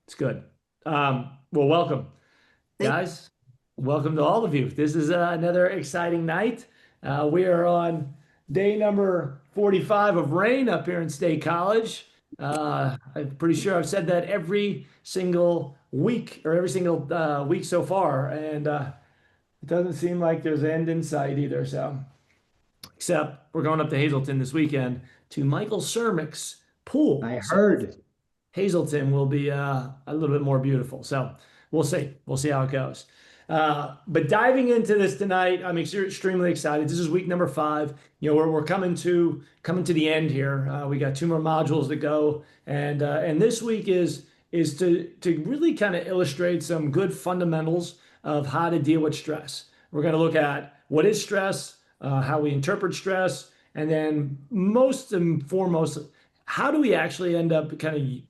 It's good. Well, welcome, Thank guys. Welcome to all of you. This is another exciting night. We are on day number 45 of rain up here in State College. I'm pretty sure I've said that every single week or every single week so far, and it doesn't seem like there's an end in sight either. So, except we're going up to Hazleton this weekend to Michael Cermic's pool. I So heard. Hazleton will be a little bit more beautiful. So we'll see. We'll see how it goes. But diving into this tonight, I'm extremely excited. This is week number 5. We're coming to the end here. We got 2 more modules to go, and this week is to really kind of illustrate some good fundamentals of how to deal with stress. We're going to look at what is stress, how we interpret stress, and then most and foremost, how do we actually end up kind of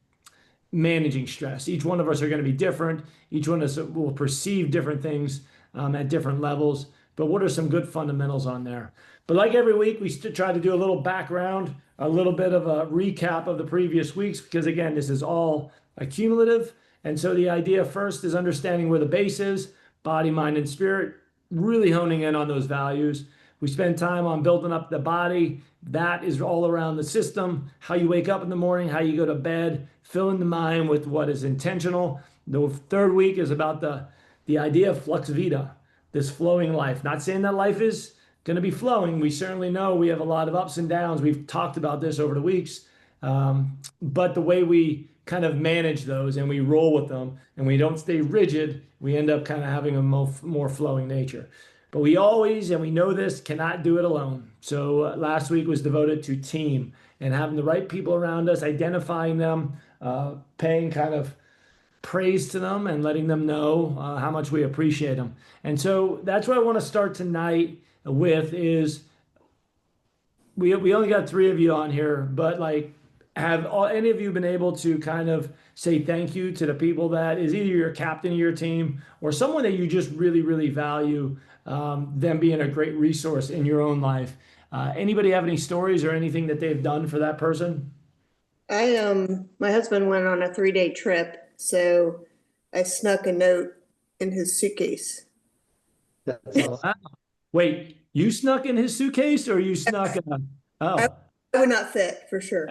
managing stress. Each one of us are going to be different. Each one of us will perceive different things at different levels. But what are some good fundamentals on there? But like every week, we try to do a little background, a little bit of a recap of the previous weeks, because again, this is all accumulative. And so the idea first is understanding where the base is, body, mind, and spirit, really honing in on those values. We spend time on building up the body. That is all around the system, how you wake up in the morning, how you go to bed, fill in the mind with what is intentional. The third week is about the idea of flux vita, this flowing life. Not saying that life is going to be flowing. We certainly know we have a lot of ups and downs. We've talked about this over the weeks. But the way we kind of manage those and we roll with them and we don't stay rigid, we end up kind of having a more flowing nature. But we always, and we know this, cannot do it alone. So last week was devoted to team and having the right people around us, identifying them, paying kind of praise to them and letting them know how much we appreciate them. And so that's what I want to start tonight with is we only got 3 of you on here, but like any of you been able to kind of say thank you to the people that is either your captain of your team or someone that you just really, really value, them being a great resource in your own life? Anybody have any stories or anything that they've done for that person? my husband went on a 3-day trip, so I snuck a note in his suitcase. Oh, I wow. Wait, you snuck in his suitcase or you snuck oh. would not fit for sure,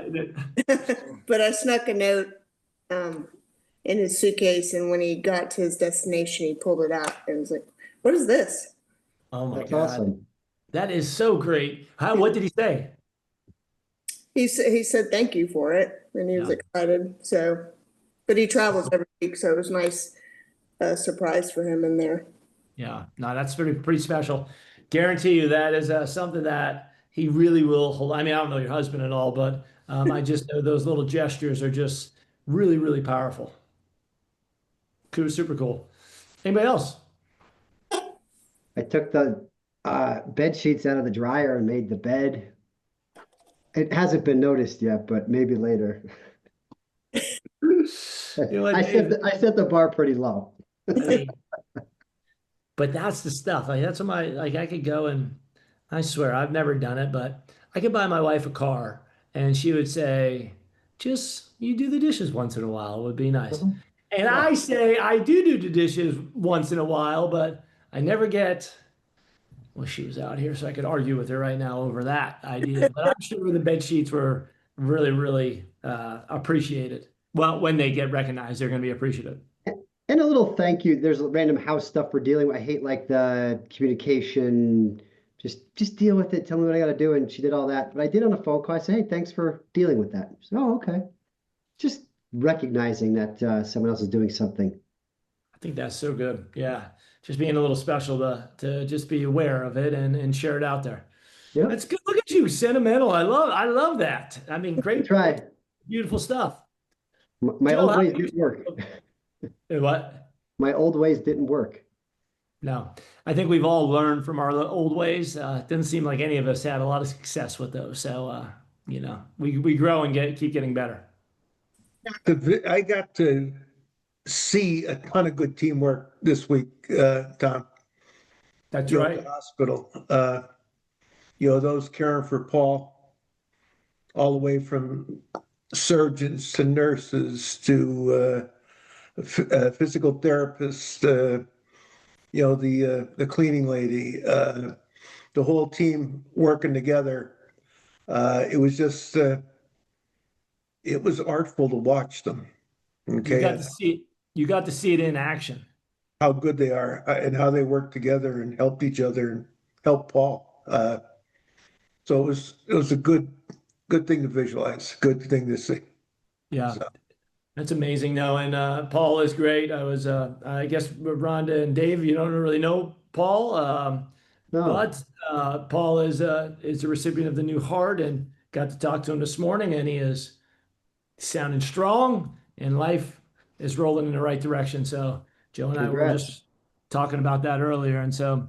but I snuck a note um in his suitcase, and when he got to his destination, he pulled it out and was like, "What is this?" Oh my So God. awesome. That is so great. What did he say? He said thank you for it, and he was Yeah. excited. So, but he travels every week, so it was nice surprise for him in there. Yeah. No, that's pretty special. Guarantee you that is something that he really will hold. I mean, I don't know your husband at all, but I just know those little gestures are just really, really powerful. Cool, super cool. Anybody else? I took the bed sheets out of the dryer and made the bed. It hasn't been noticed yet, but maybe later. You know what, I set Dave? the bar pretty low. I mean, but that's the stuff. Like that's what I could go and I swear I've never done it, but I could buy my wife a car and she would say, just you do the dishes once in a while. It would be nice. Mhm. And Yeah. I say I do the dishes once in a while, but I never get, well, she was out here, so I could argue with her right now over that idea. But I'm sure the bed sheets were really, really appreciated. Well, when they get recognized, they're going to be appreciative. And a little thank you. There's random house stuff we're dealing with. I hate like the communication. Just deal with it. Tell me what I got to do. And she did all that. But I did on a phone call. I said, hey, thanks for dealing with that. She said, oh, okay. Just recognizing that someone else is doing something. I think that's so good. Yeah. Just being a little special to just be aware of it and share it out there. Yep. That's good. Look at you, sentimental. I love that. I mean, I great, try. beautiful stuff. My Jill, old how ways do you didn't work. what? My old ways didn't work. No. I think we've all learned from our old ways. It doesn't seem like any of us had a lot of success with those. So we grow and keep getting better. I got to see a ton of good teamwork this week, Tom. That's At right. the hospital. Those caring for Paul, all the way from surgeons to nurses to physical therapist, the cleaning lady, the whole team working together. It was just, it was artful to watch them. You Okay, got and to see it. You got to see it in action. how good they are and how they work together and help each other and help Paul. So it was a good thing to visualize, good thing to see. Yeah. So That's amazing. No, and Paul is great. I guess Rhonda and Dave, you don't really know Paul, No, but Paul is a recipient of the new heart, and got to talk to him this morning, and he is sounding strong, and life is rolling in the right direction. So Joe and I were congrats. just talking about that earlier, and so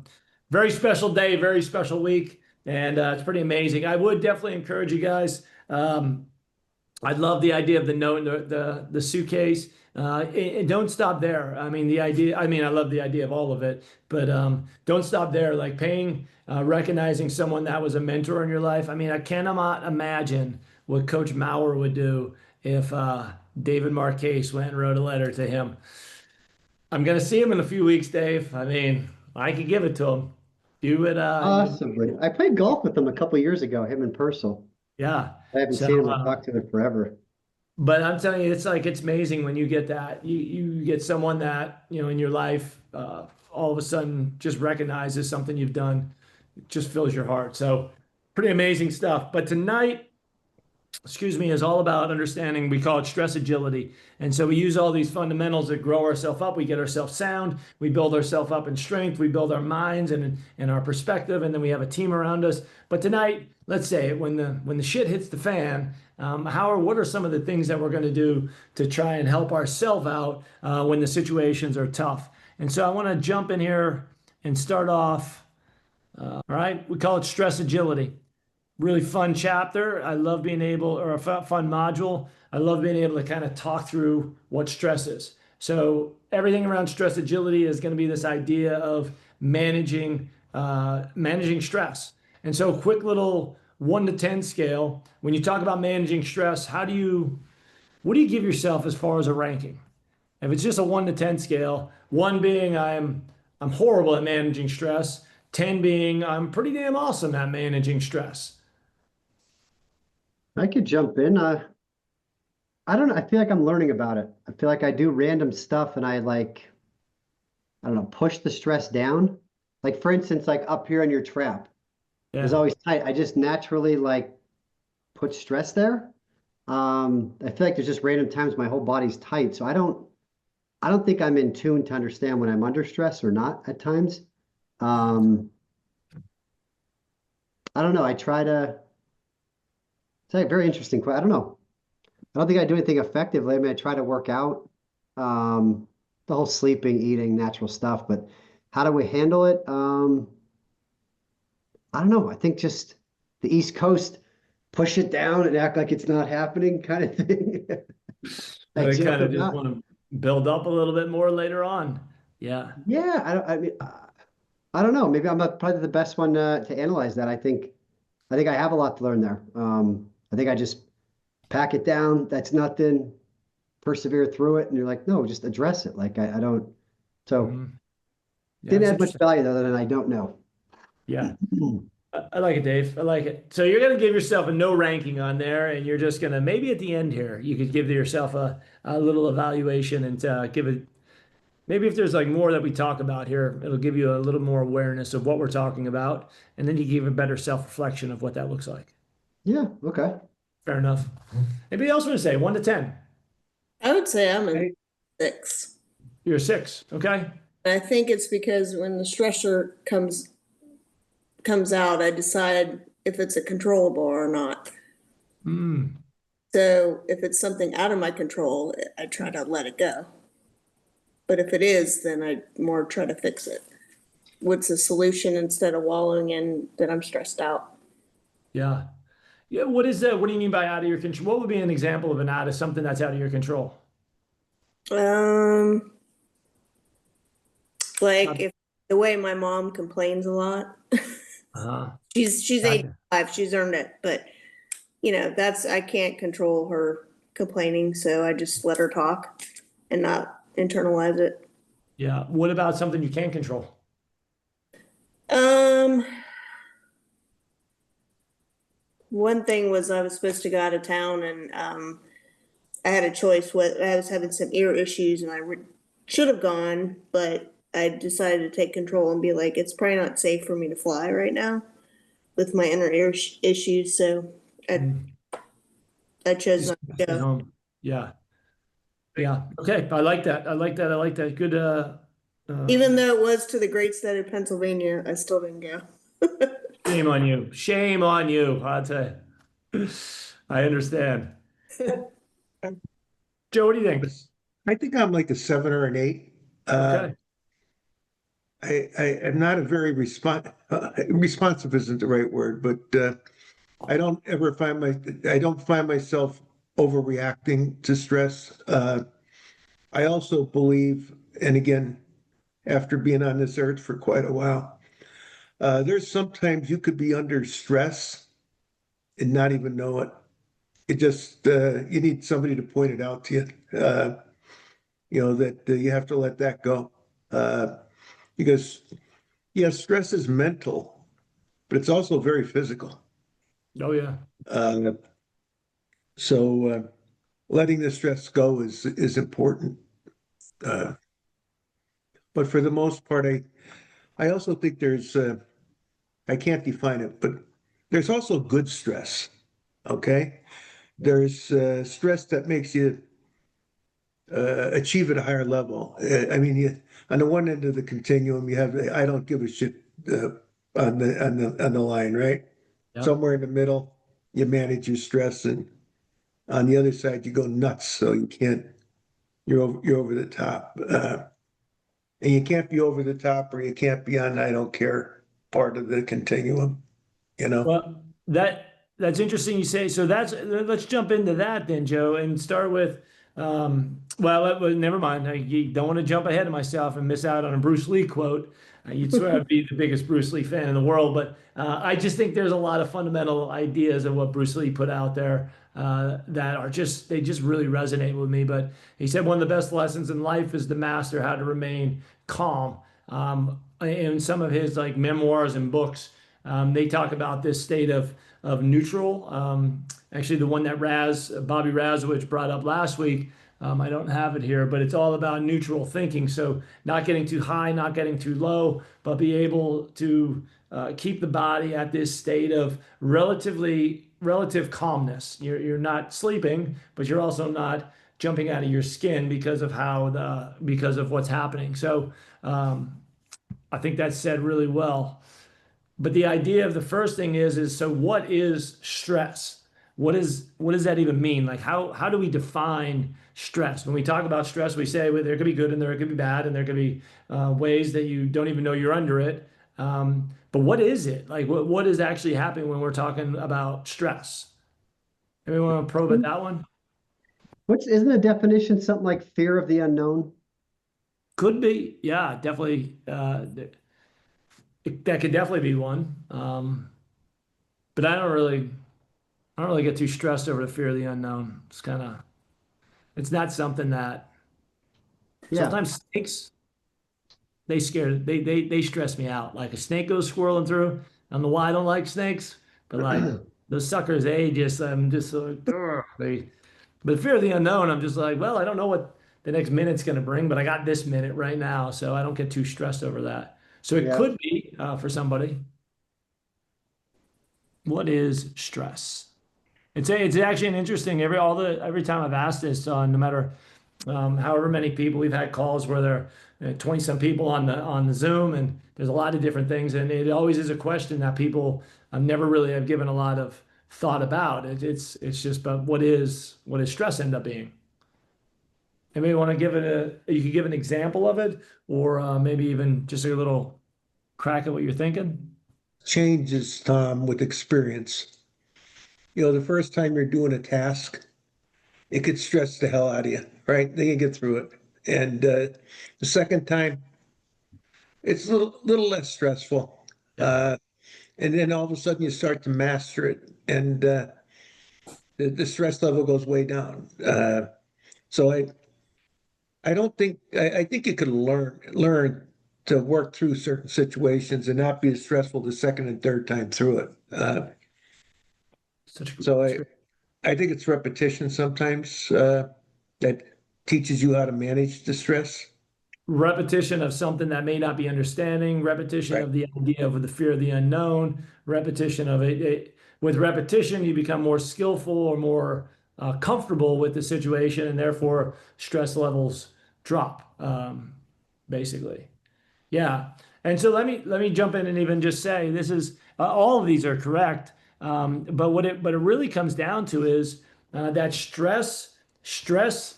very special day, very special week, and it's pretty amazing. I would definitely encourage you guys. I love the idea of the note and the suitcase. And don't stop there. I mean, I love the idea of all of it, but don't stop there. Like recognizing someone that was a mentor in your life. I mean, I cannot imagine what Coach Maurer would do if David Marquez went and wrote a letter to him. I'm gonna see him in a few weeks, Dave. I mean, I could give it to him. You would, Possibly. I played golf with him a couple years ago, him in Purcell. yeah. I haven't So, seen him or talked to him in forever. but I'm telling you, it's amazing when you get that. You get someone that, in your life, all of a sudden just recognizes something you've done. It just fills your heart. So pretty amazing stuff. But tonight, excuse me, is all about understanding. We call it stress agility. And so we use all these fundamentals that grow ourselves up. We get ourselves sound. We build ourselves up in strength. We build our minds and our perspective. And then we have a team around us. But tonight, let's say when the shit hits the fan, what are some of the things that we're going to do to try and help ourselves out when the situations are tough? And so I want to jump in here and start off. All right, we call it stress agility. Really fun chapter. I love being able, or a fun module. I love being able to kind of talk through what stress is. So everything around stress agility is going to be this idea of managing stress. And so, quick little 1 to 10 scale. When you talk about managing stress, what do you give yourself as far as a ranking? If it's just a 1 to 10 scale, 1 being I'm horrible at managing stress, 10 being I'm pretty damn awesome at managing stress. I could jump in. I don't know. I feel like I'm learning about it. I feel like I do random stuff and I don't know, push the stress down. Like for instance, like up here on your trap is Yeah. always tight. I just naturally like put stress there. I feel like there's just random times my whole body's tight. So I don't think I'm in tune to understand when I'm under stress or not at times. Um, I don't know. It's like a very interesting question. I don't know. I don't think I do anything effectively. I mean, I try to work out, um, the whole sleeping, eating, natural stuff, but how do we handle it? I don't know. I think just the East Coast, push it down and act like it's not happening kind of thing. I I joke kind of just about. want to build up a little bit more later on. Yeah. Yeah, I mean, I don't know. Maybe I'm not probably the best one to analyze that. I think I have a lot to learn there. I think I just pack it down. That's nothing. Persevere through it, and you're like, no, just address it. Like I don't. So Mhm. Yeah, didn't it's add much interesting. value other than I don't know. Yeah. I like it, Dave. I like it. So you're going to give yourself a no ranking on there, and you're just going to maybe at the end here, you could give yourself a little evaluation and give it. Maybe if there's like more that we talk about here, it'll give you a little more awareness of what we're talking about, and then you give a better self-reflection of what that looks like. Yeah. Okay. Fair enough. Anybody else want to say 1 to 10? I would say I'm a Hey, 6. You're a 6. Okay. And I think it's because when the stressor comes out, I decide if it's a controllable or not. Mm. So if it's something out of my control, I try to let it go. But if it is, then I more try to fix it. What's the solution instead of wallowing in that I'm stressed out? Yeah. Yeah. What is that? What do you mean by out of your control? What would be an example of an out of something that's out of your control? Um, like Uh, if the way my mom complains a lot. uh, She's gotcha. 85, she's earned it, but I can't control her complaining, so I just let her talk and not internalize it. Yeah. What about something you can't control? Um, one thing was I was supposed to go out of town and, I had a choice. What I was having some ear issues and should have gone, but I decided to take control and be like, it's probably not safe for me to fly right now with my inner ear issues. So I, Mm, I chose Just not to stay go. home. Yeah. Yeah. Okay. I like that. I like that. I like that. Good. Even though it was to the great state of Pennsylvania, I still didn't go. Shame on you. Shame on you. I'll tell you. I understand. Joe, what do you think? I think I'm like a 7 or an 8. Okay. I am not a very responsive isn't the right word, but I don't ever I don't find myself overreacting to stress. I also believe, and again, after being on this earth for quite a while, there's sometimes you could be under stress and not even know it. It just you need somebody to point it out to you. That you have to let that go. Because yeah, stress is mental, but it's also very physical. Oh, yeah. Uh, so letting the stress go is important. Uh, but for the most part, I also think there's I can't define it, but there's also good stress. Okay, there's stress that makes you achieve at a higher level. I mean, on the one end of the continuum, you have the I don't give a shit on the line, right? Yep. Somewhere in the middle, you manage your stress, and on the other side, you go nuts. So you can't. You're over the top, and you can't be over the top, or you can't be on I don't care part of the continuum. You know, Well, that's interesting you say. So let's jump into that then, Joe, and start with never mind. You don't want to jump ahead of myself and miss out on a Bruce Lee quote. You'd swear I'd be the biggest Bruce Lee fan in the world, but I just think there's a lot of fundamental ideas of what Bruce Lee put out there that are they just really resonate with me. But he said one of the best lessons in life is to master how to remain calm. In some of his like memoirs and books, they talk about this state of neutral. Actually, the one that Bobby Razowich brought up last week. I don't have it here, but it's all about neutral thinking. So not getting too high, not getting too low, but be able to keep the body at this state of relative calmness. You're not sleeping, but you're also not jumping out of your skin because of what's happening. So I think that's said really well. But the idea of the first thing is so what is stress? What does that even mean? Like how do we define stress? When we talk about stress, we say well, there could be good and there could be bad, and there could be ways that you don't even know you're under it. But what is it? Like what is actually happening when we're talking about stress? Anyone want to probe at that one? Isn't a definition something like fear of the unknown? Could be, yeah, definitely. That could definitely be one. But I don't really get too stressed over the fear of the unknown. It's not something that Yeah. sometimes snakes, they stress me out. Like a snake goes swirling through. I don't know why I don't like snakes, but like those suckers, I'm just like, ugh, but fear of the unknown, I'm just like, well, I don't know what the next minute's going to bring, but I got this minute right now, so I don't get too stressed over that. So it Yeah. could be for somebody, what is stress? It's actually an interesting every time I've asked this, no matter however many people we've had calls where there are 20 some people on the Zoom, and there's a lot of different things, and it always is a question that people never really have given a lot of thought about. It's just but what is stress end up being? Anybody want to you could give an example of it, or maybe even just a little crack at what you're thinking. changes with experience. The first time you're doing a task, it could stress the hell out of you, right? Then you get through it, and the second time, it's a little less stressful. Yeah. And then all of a sudden, you start to master it, and the stress level goes way down. So I don't think, I think you can learn to work through certain situations and not be as stressful the second and third time through it. Such a So it's great. I think it's repetition sometimes that teaches you how to manage the stress. Repetition of something that may not be understanding, repetition Right. of the idea of the fear of the unknown, repetition of it. With repetition, you become more skillful or more comfortable with the situation, and therefore stress levels drop, basically. Yeah. And so let me jump in and even just say this is all of these are correct. But what it really comes down to is that stress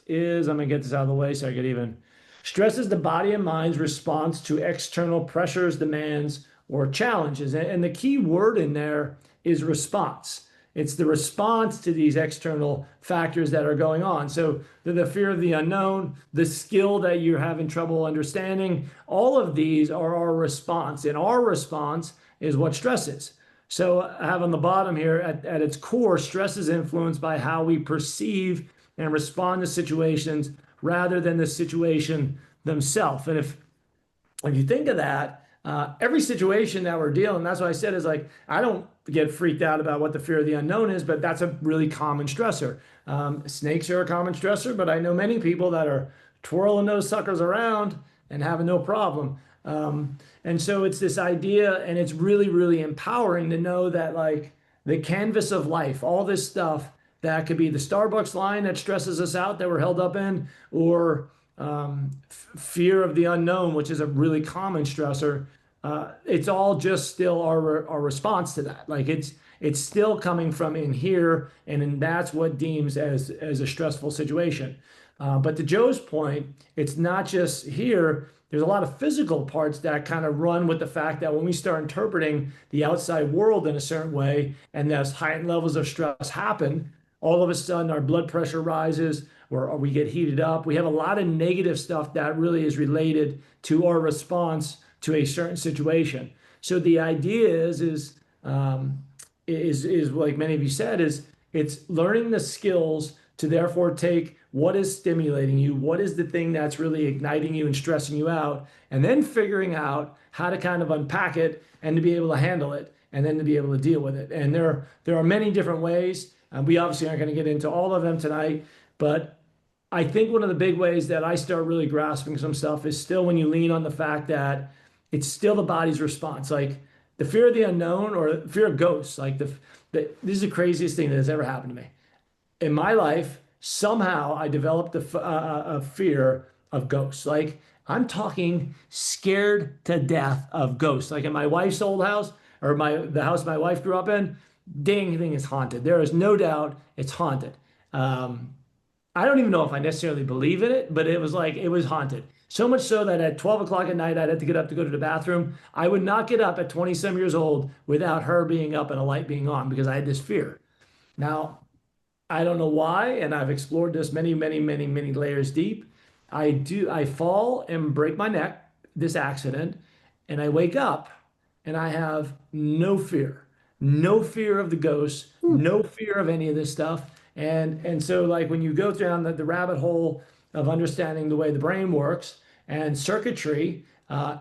is, I'm gonna get this out of the way so I get even. Stress is the body and mind's response to external pressures, demands, or challenges. And the key word in there is response. It's the response to these external factors that are going on. So the fear of the unknown, the skill that you're having trouble understanding, all of these are our response. And our response is what stress is. So I have on the bottom here at its core, stress is influenced by how we perceive and respond to situations rather than the situation themselves. And if you think of that, every situation that we're dealing, that's what I said is like, I don't get freaked out about what the fear of the unknown is, but that's a really common stressor. Snakes are a common stressor, but I know many people that are twirling those suckers around and having no problem. And so it's this idea, and it's really, really empowering to know that like the canvas of life, all this stuff that could be the Starbucks line that stresses us out that we're held up in, or fear of the unknown, which is a really common stressor. It's all just still our response to that. Like it's still coming from in here, and that's what deems as a stressful situation. But to Joe's point, it's not just here. There's a lot of physical parts that kind of run with the fact that when we start interpreting the outside world in a certain way, and those heightened levels of stress happen, all of a sudden our blood pressure rises or we get heated up. We have a lot of negative stuff that really is related to our response to a certain situation. So the idea is like many of you said, is it's learning the skills to therefore take what is stimulating you, what is the thing that's really igniting you and stressing you out, and then figuring out how to kind of unpack it and to be able to handle it and then to be able to deal with it. And there are many different ways. We obviously aren't going to get into all of them tonight, but I think one of the big ways that I start really grasping some stuff is still when you lean on the fact that it's still the body's response. Like the fear of the unknown or fear of ghosts, like this is the craziest thing that has ever happened to me in my life. Somehow I developed a fear of ghosts. Like I'm talking scared to death of ghosts. Like in my wife's old house or the house my wife grew up in, dang thing is haunted. There is no doubt it's haunted. I don't even know if I necessarily believe in it, but it was like it was haunted. So much so that at 12 o'clock at night, I'd have to get up to go to the bathroom. I would not get up at 20 some years old without her being up and a light being on because I had this fear. Now, I don't know why, and I've explored this many, many, many, many layers deep. I fall and break my neck, this accident, and I wake up and I have no fear of the ghosts, no fear of any of this stuff. And so like when you go down the rabbit hole of understanding the way the brain works and circuitry,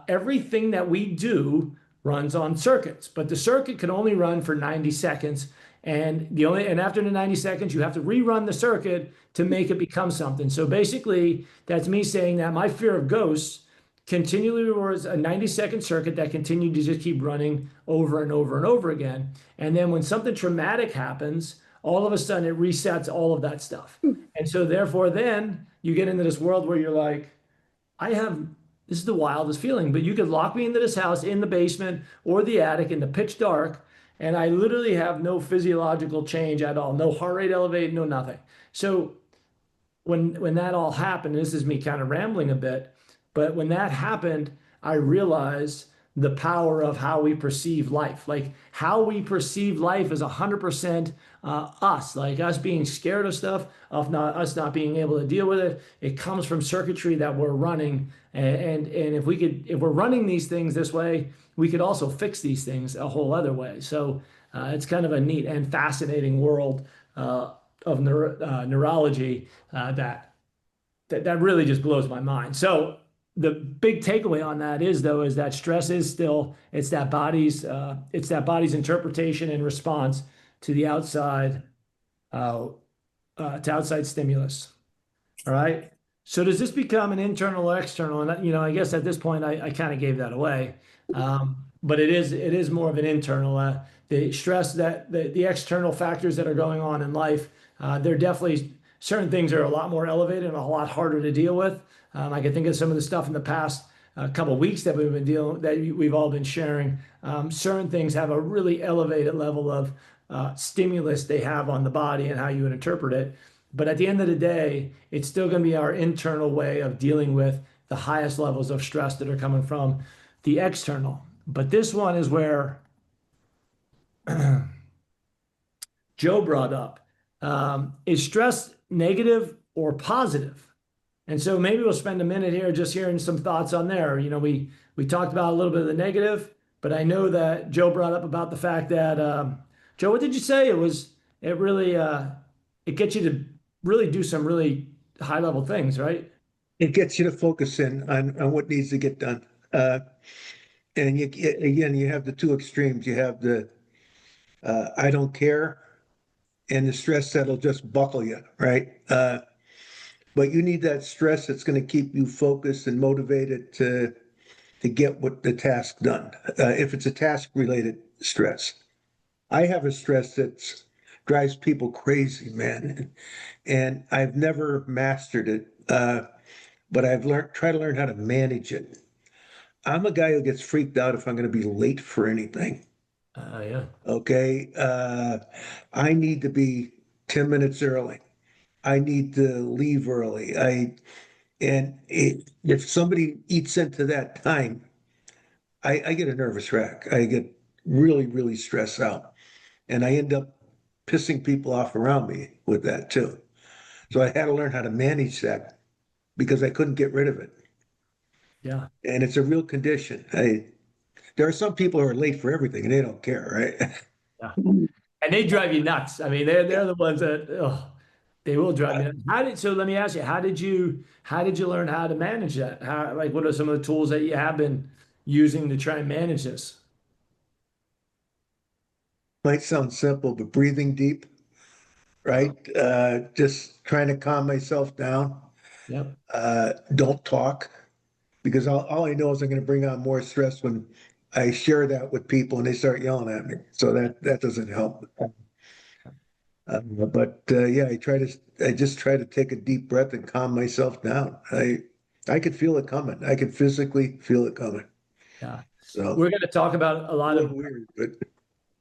everything that we do runs on circuits, but the circuit can only run for 90 seconds. And after the 90 seconds, you have to rerun the circuit to make it become something. So basically, that's me saying that my fear of ghosts continually was a 90-second circuit that continued to just keep running over and over and over again. And then when something traumatic happens, all of a sudden it resets all of that stuff. And so therefore, then you get into this world where you're like, I have this is the wildest feeling, but you could lock me into this house in the basement or the attic in the pitch dark, and I literally have no physiological change at all, no heart rate elevated, no nothing. So when that all happened, this is me kind of rambling a bit, but when that happened, I realized the power of how we perceive life. Like how we perceive life is 100% us, like us being scared of stuff, of not us not being able to deal with it. It comes from circuitry that we're running, and if we're running these things this way, we could also fix these things a whole other way. So it's kind of a neat and fascinating world of neurology that that really just blows my mind. So the big takeaway on that is though is that stress is still it's that body's interpretation and response to the outside uh, to outside stimulus. All right. So does this become an internal or external? And I guess at this point I kind of gave that away. But it is more of an internal. The stress that the external factors that are going on in life, they're definitely certain things are a lot more elevated and a lot harder to deal with. I can think of some of the stuff in the past couple of weeks that we've all been sharing. Certain things have a really elevated level of stimulus they have on the body and how you would interpret it. But at the end of the day, it's still going to be our internal way of dealing with the highest levels of stress that are coming from the external. But this one is where Joe brought up, is stress negative or positive? And so maybe we'll spend a minute here just hearing some thoughts on there. We talked about a little bit of the negative, but I know that Joe brought up about the fact that Joe, what did you say? It really it gets you to really do some really high level things, right? It gets you to focus in on what needs to get done. And again, you have the two extremes. You have the I don't care and the stress that'll just buckle you, right? But you need that stress that's going to keep you focused and motivated to get what the task done. If it's a task related stress, I have a stress that drives people crazy, man, and I've never mastered it. But I've try to learn how to manage it. I'm a guy who gets freaked out if I'm going to be late for anything. Yeah. Okay. I need to be 10 minutes early. I need to leave early. If somebody eats into that time, I get a nervous wreck. I get really, really stressed out. And I end up pissing people off around me with that too. So I had to learn how to manage that because I couldn't get rid of it. Yeah. And it's a real condition. There are some people who are late for everything and they don't care, right? Yeah. And they drive you nuts. I mean, they're the ones that they will drive you nuts. So let me ask you, how did you learn how to manage that? What are some of the tools that you have been using to try and manage this? Might sound simple, but breathing deep, right? Just trying to calm myself down. Yep. Don't talk because all I know is I'm going to bring on more stress when I share that with people and they start yelling at me. So that doesn't help. Yeah, I just try to take a deep breath and calm myself down. I could feel it coming. I could physically feel it coming. Yeah. So We're going to talk about a a lot of little weird, but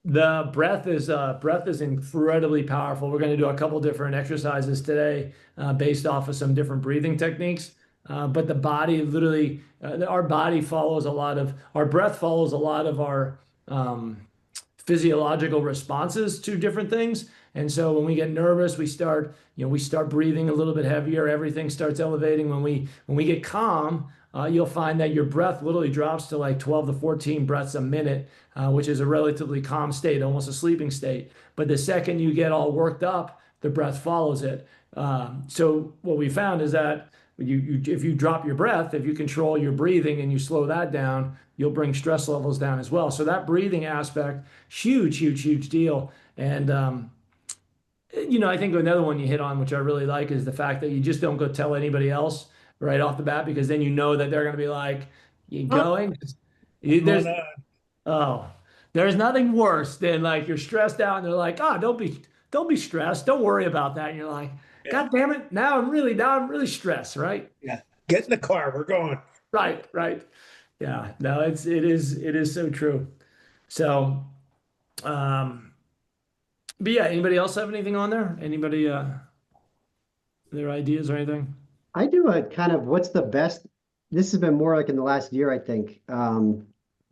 the breath is incredibly powerful. We're going to do a couple different exercises today based off of some different breathing techniques. But the body literally, our body follows a lot of our breath follows a lot of our physiological responses to different things. And so when we get nervous, we start breathing a little bit heavier. Everything starts elevating. When we get calm, you'll find that your breath literally drops to like 12 to 14 breaths a minute, which is a relatively calm state, almost a sleeping state. But the second you get all worked up, the breath follows it. So what we found is that if you drop your breath, if you control your breathing and you slow that down, you'll bring stress levels down as well. So that breathing aspect, huge, huge, huge deal. And I think another one you hit on, which I really like, is the fact that you just don't go tell anybody else right off the bat, because then you know that they're going to be like, "You going?" There's oh, there's nothing worse than like you're stressed out and they're like, "Oh, don't be stressed. Don't worry about that." And you're like, yeah, "God damn it! Now I'm really stressed, right?" yeah. Get in the car. We're going. Right, right. Yeah, no, it is so true. So, um, but yeah, anybody else have anything on there? Anybody their ideas or anything? I do a kind of what's the best. This has been more like in the last year, I think.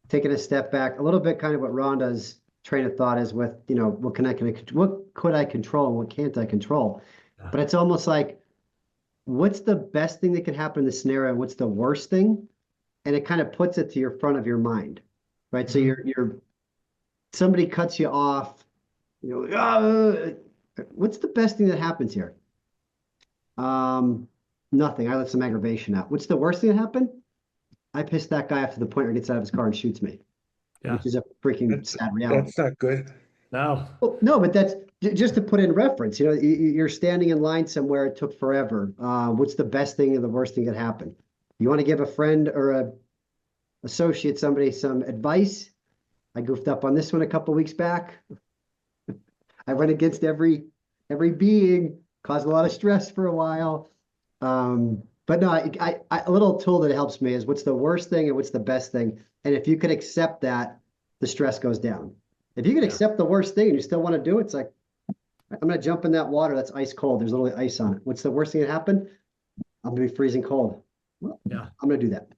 Taking a step back, a little bit kind of what Rhonda's train of thought is with, what could I control and what can't I control? Yeah. But it's almost like, what's the best thing that could happen in the scenario and what's the worst thing? And it kind of puts it to your front of your mind, right? So Mhm. you're somebody cuts you off, what's the best thing that happens here? Um, Nothing. I let some aggravation out. What's the worst thing that happened? I pissed that guy off to the point where he gets out of his car and shoots me, Yeah. which is a freaking That's, sad reality. that's not good. No. Well, no, but that's just to put in reference. You're standing in line somewhere. It took forever. What's the best thing and the worst thing that happened? You want to give a friend or a associate, somebody, some advice? I goofed up on this one a couple weeks back. I went against every being, caused a lot of stress for a while. But no, a little tool that helps me is what's the worst thing and what's the best thing. And if you can accept that, the stress goes down. If you can Yeah. accept the worst thing and you still want to do it, it's like, I'm going to jump in that water that's ice cold. There's literally ice on it. What's the worst thing that happened? I'm going to be freezing cold. Well, Yeah. I'm going to do that.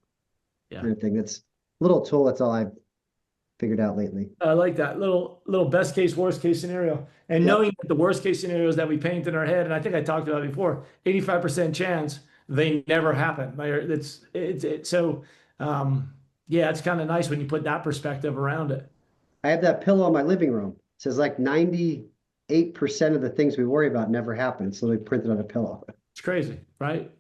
Yeah. Kind of thing. That's a little tool. That's all I've figured out lately. I like that little best case, worst case scenario, and Yep. knowing that the worst case scenarios that we paint in our head, and I think I talked about it before, 85% chance they never happen. So yeah, it's kind of nice when you put that perspective around it. I have that pillow in my living room. It says like 98% of the things we worry about never happen. It's literally printed on a pillow. It's crazy, right?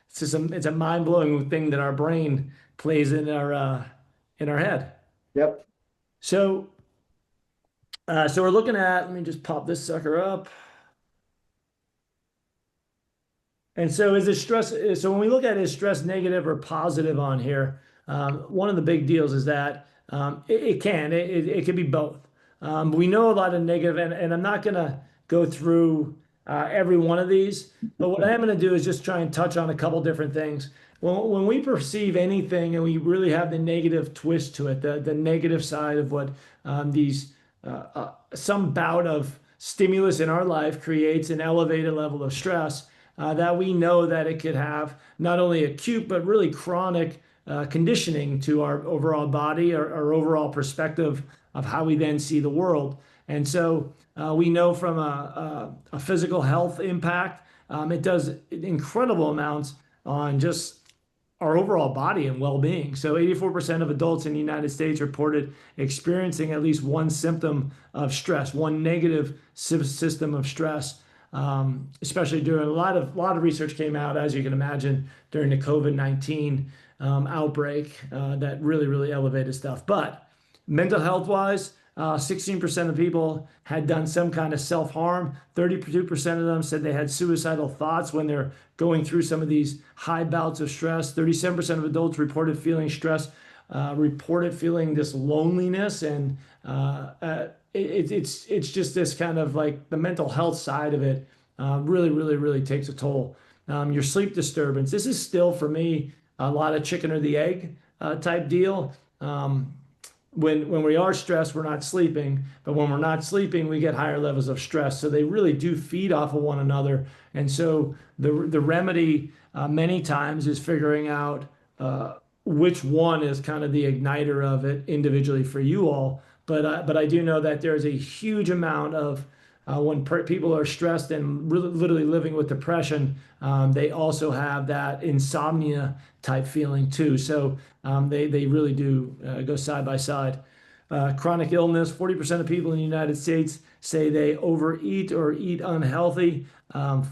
It's a mind blowing thing that our brain plays in our head. Yep. So so we're looking at. Let me just pop this sucker up. And so is it stress? So when we look at is stress negative or positive on here, one of the big deals is that it can be both. We know a lot of negative, and I'm not going to go through every one of these, but what I am going to do is just try and touch on a couple different things. When we perceive anything and we really have the negative twist to it, the negative side of what some bout of stimulus in our life creates an elevated level of stress, that we know that it could have not only acute but really chronic conditioning to our overall body, our overall perspective of how we then see the world. And so we know from a physical health impact, it does incredible amounts on just our overall body and well-being. So 84% of adults in the United States reported experiencing at least one symptom of stress, one negative system of stress. Especially during a lot of research came out, as you can imagine, during the COVID-19 outbreak that really elevated stuff. But mental health wise, 16% of people had done some kind of self-harm. 32% of them said they had suicidal thoughts when they're going through some of these high bouts of stress. 37% of adults reported feeling stress, reported feeling this loneliness, and it's just this kind of like the mental health side of it really takes a toll. Your sleep disturbance. This is still for me a lot of chicken or the egg type deal. When we are stressed, we're not sleeping, but when we're not sleeping, we get higher levels of stress. So they really do feed off of one another. And so the remedy many times is figuring out which one is kind of the igniter of it individually for you all. But I do know that there's a huge amount of when people are stressed and really, literally living with depression, they also have that insomnia type feeling too. So they really do go side by side. Chronic illness, 40% of people in the United States say they overeat or eat unhealthy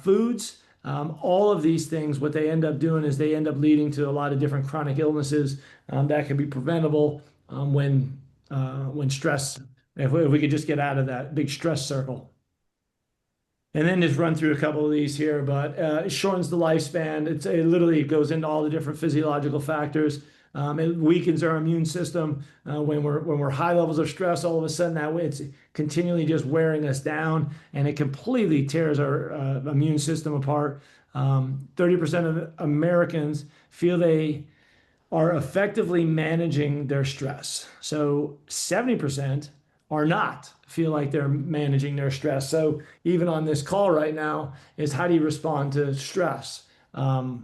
foods. All of these things, what they end up doing is they end up leading to a lot of different chronic illnesses that can be preventable when stress, if we could just get out of that big stress circle. And then just run through a couple of these here, but it shortens the lifespan. It literally goes into all the different physiological factors. It weakens our immune system when we're high levels of stress. All of a sudden, that way it's continually just wearing us down, and it completely tears our immune system apart. 30% of Americans feel they are effectively managing their stress. So 70% are not feel like they're managing their stress. So even on this call right now is how do you respond to stress? Those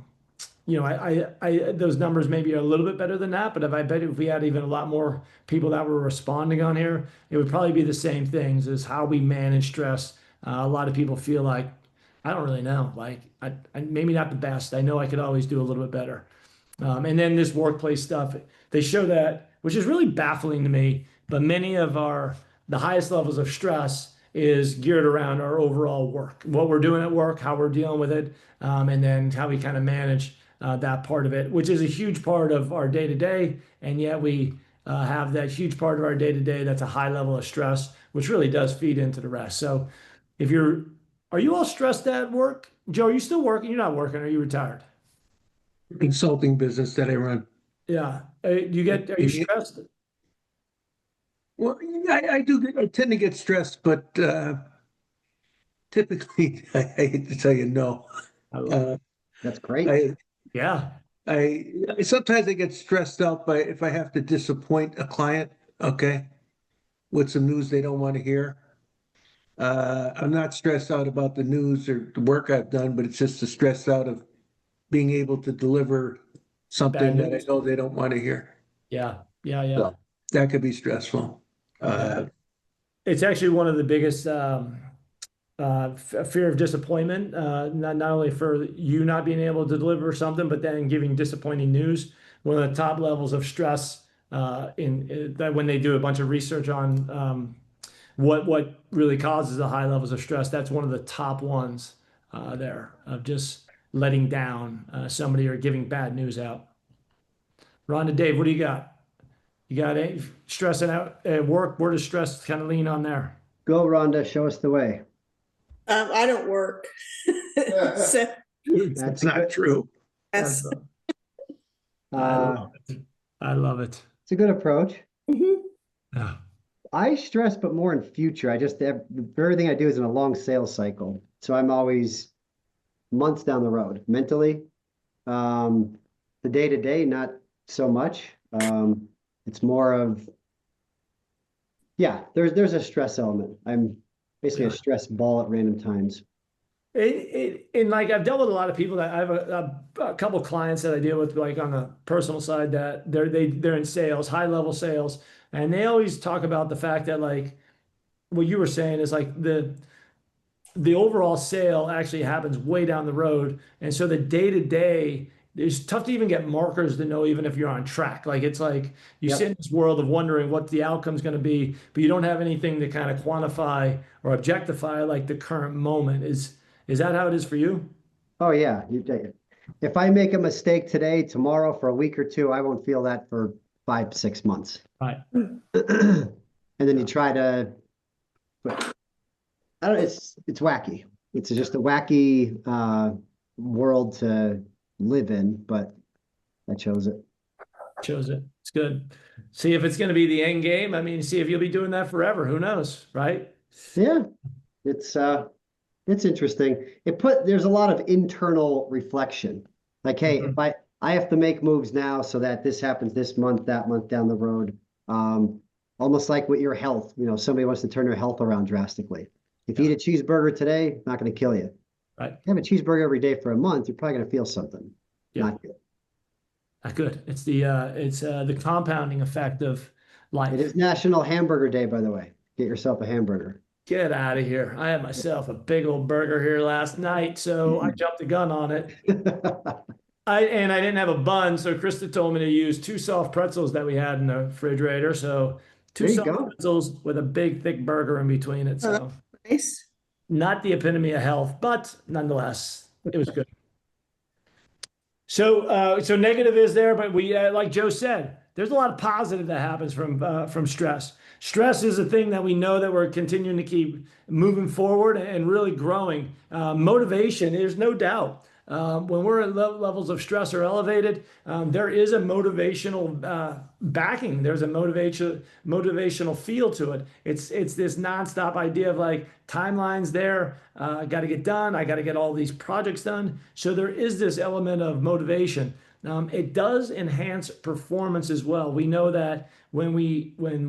numbers maybe are a little bit better than that, but I bet if we had even a lot more people that were responding on here, it would probably be the same things as how we manage stress. A lot of people feel like, I don't really know, like I maybe not the best. I know I could always do a little bit better. And then this workplace stuff, they show that, which is really baffling to me, but many of the highest levels of stress is geared around our overall work, what we're doing at work, how we're dealing with it, and then how we kind of manage that part of it, which is a huge part of our day to day. And yet we have that huge part of our day to day that's a high level of stress, which really does feed into the rest. So if you're, are you all stressed at work? Joe, are you still working? You're not working. Are you retired? Consulting business that I run. Yeah. Are you stressed? Well, I tend to get stressed, but typically, I hate to tell you no. I love it. Uh, That's great. I, Yeah. sometimes I get stressed out by if I have to disappoint a client, okay, with some news they don't want to hear. I'm not stressed out about the news or the work I've done, but it's just the stress out of being able to deliver Bad something that I news. know they don't want to hear. Yeah. Yeah. Yeah. So that could be stressful. Yeah. It's actually one of the biggest fear of disappointment, not only for you not being able to deliver something, but then giving disappointing news. One of the top levels of stress in that when they do a bunch of research on what really causes the high levels of stress, that's one of the top ones there of just letting down somebody or giving bad news out. Rhonda, Dave, what do you got? You got any stressing out at work? Where does stress kind of lean on there? Go, Rhonda, show us the way. I don't work. So That's It's a not good, true. that's, I uh, love it. I love it. it's a good approach. mhm. Yeah. I stress, but more in future. Everything I do is in a long sales cycle. So I'm always months down the road mentally. Um, the day to day, not so much. It's more of, yeah, there's a stress element. I'm basically a Yeah. stress ball at random times. And like I've dealt with a lot of people that I have a couple clients that I deal with like on the personal side that they're in sales, high level sales, and they always talk about the fact that like what you were saying is like the overall sale actually happens way down the road. And so the day to day, it's tough to even get markers to know even if you're on track. Like it's like you sit in Yep. this world of wondering what the outcome's going to be, but you don't have anything to kind of quantify or objectify like the current moment. Is that how it is for you? Oh yeah. If I make a mistake today, tomorrow for a week or two, I won't feel that for 5, 6 months. Right. And then you try to, but I don't, it's wacky. It's just a wacky world to live in, but I chose it. Chose it. It's good. See if it's going to be the end game. I mean, see if you'll be doing that forever. Who knows, right? Yeah, it's it's interesting. There's a lot of internal reflection. Like, hey, if Mhm. I have to make moves now so that this happens this month, that month down the road. Um, Almost like with your health, somebody wants to turn their health around drastically. If you Yeah. eat a cheeseburger today, not going to kill you. Right. You have a cheeseburger every day for a month, you're probably going to feel something. Yeah. Not good. Good. It's the compounding effect of It life. is National Hamburger Day, by the way. Get yourself a hamburger. Get out of here. I had myself a big old burger here last night, so I jumped the gun on it. I didn't have a bun, so Krista told me to use two soft pretzels that we had in the refrigerator. So two There you soft go. pretzels with a big thick burger in between it. Oh, So that's nice. not the epitome of health, but nonetheless, it was good. So negative is there, but we, like Joe said, there's a lot of positive that happens from stress. Stress is a thing that we know that we're continuing to keep moving forward and really growing. Motivation, there's no doubt. When we're at levels of stress are elevated, there is a motivational backing. There's a motivational feel to it. It's this nonstop idea of like timelines there. I got to get done. I got to get all these projects done. So there is this element of motivation. It does enhance performance as well. We know that when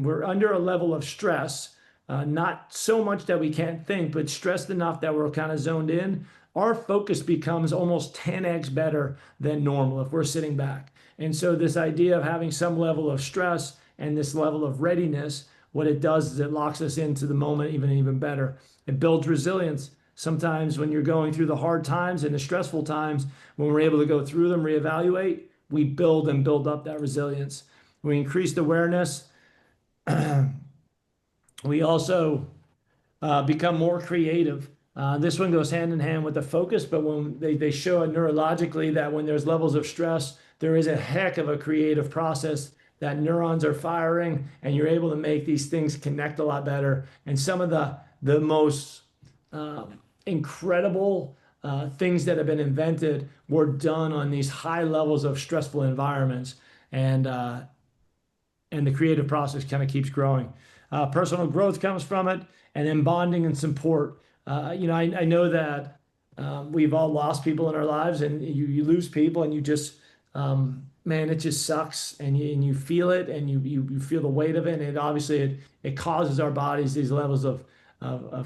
we're under a level of stress, not so much that we can't think, but stressed enough that we're kind of zoned in, our focus becomes almost 10x better than normal if we're sitting back. And so this idea of having some level of stress and this level of readiness, what it does is it locks us into the moment even better. It builds resilience. Sometimes when you're going through the hard times and the stressful times, when we're able to go through them, reevaluate, we build up that resilience. We increased awareness. We also become more creative. This one goes hand in hand with the focus, but when they show it neurologically that when there's levels of stress, there is a heck of a creative process that neurons are firing, and you're able to make these things connect a lot better. And some of the most incredible things that have been invented were done on these high levels of stressful environments, and the creative process kind of keeps growing. Personal growth comes from it, and then bonding and support. I know that we've all lost people in our lives, and you lose people, and you just, man, it just sucks, and you feel it, and you feel the weight of it, and obviously it causes our bodies these levels of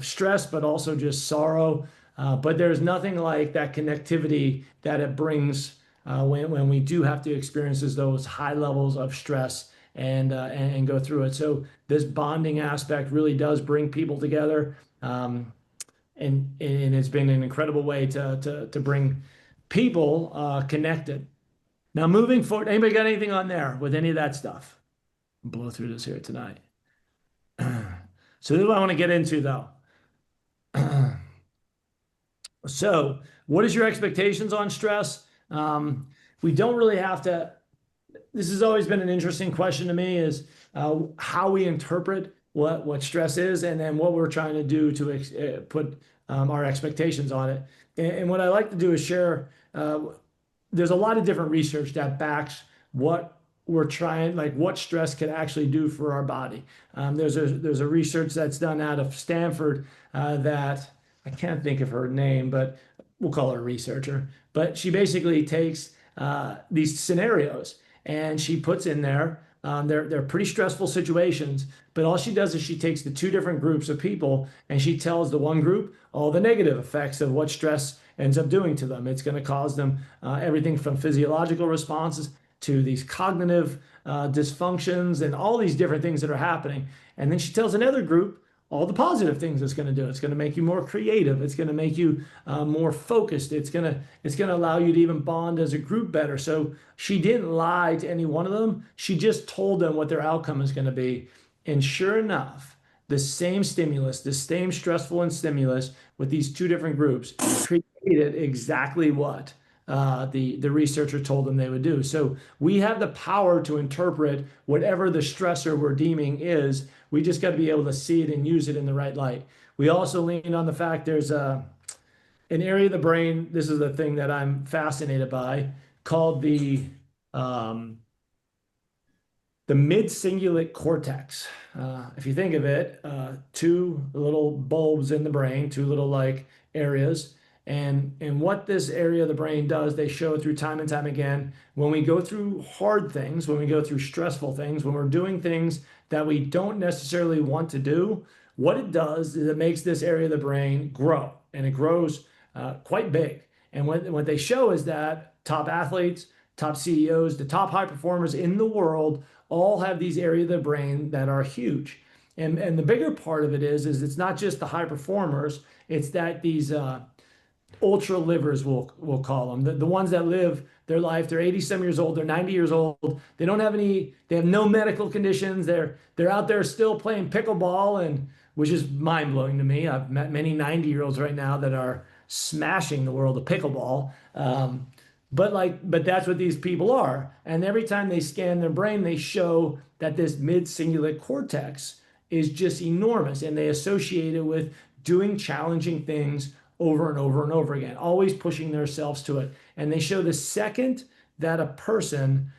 stress, but also just sorrow. But there's nothing like that connectivity that it brings when we do have to experience those high levels of stress and go through it. So this bonding aspect really does bring people together, and it's been an incredible way to bring people connected. Now, moving forward, anybody got anything on there with any of that stuff? Blow through this here tonight. So this is what I want to get into, though. So, what is your expectations on stress? We don't really have to. This has always been an interesting question to me: is how we interpret what stress is, and then what we're trying to do to put our expectations on it. And what I like to do is share. There's a lot of different research that backs what we're trying, like what stress can actually do for our body. There's a research that's done out of Stanford that I can't think of her name, but we'll call her a researcher. But she basically takes these scenarios and she puts in there. They're pretty stressful situations, but all she does is she takes the two different groups of people and she tells the one group all the negative effects of what stress ends up doing to them. It's going to cause them everything from physiological responses to these cognitive dysfunctions and all these different things that are happening. And then she tells another group all the positive things it's going to do. It's going to make you more creative. It's going to make you more focused. It's going to allow you to even bond as a group better. So she didn't lie to any one of them. She just told them what their outcome is going to be. And sure enough, the same stimulus, the same stressful and stimulus with these two different groups created exactly what the researcher told them they would do. So we have the power to interpret whatever the stressor we're deeming is. We just got to be able to see it and use it in the right light. We also lean on the fact there's an area of the brain. This is the thing that I'm fascinated by, called the mid-cingulate cortex. If you think of it, two little bulbs in the brain, two little like areas. And what this area of the brain does, they show through time and time again. When we go through hard things, when we go through stressful things, when we're doing things that we don't necessarily want to do, what it does is it makes this area of the brain grow, and it grows quite big. And what they show is that top athletes, top CEOs, the top high performers in the world all have these areas of the brain that are huge. And the bigger part of it is it's not just the high performers, it's that these ultra livers, we'll call them, the ones that live their life. They're 80 some years old, they're 90 years old, they have no medical conditions, they're out there still playing pickleball, and which is mind-blowing to me. I've met many 90-year-olds right now that are smashing the world of pickleball. But that's what these people are. And every time they scan their brain, they show that this mid-cingulate cortex is just enormous, and they associate it with doing challenging things over and over and over again, always pushing themselves to it. And they show the second that a person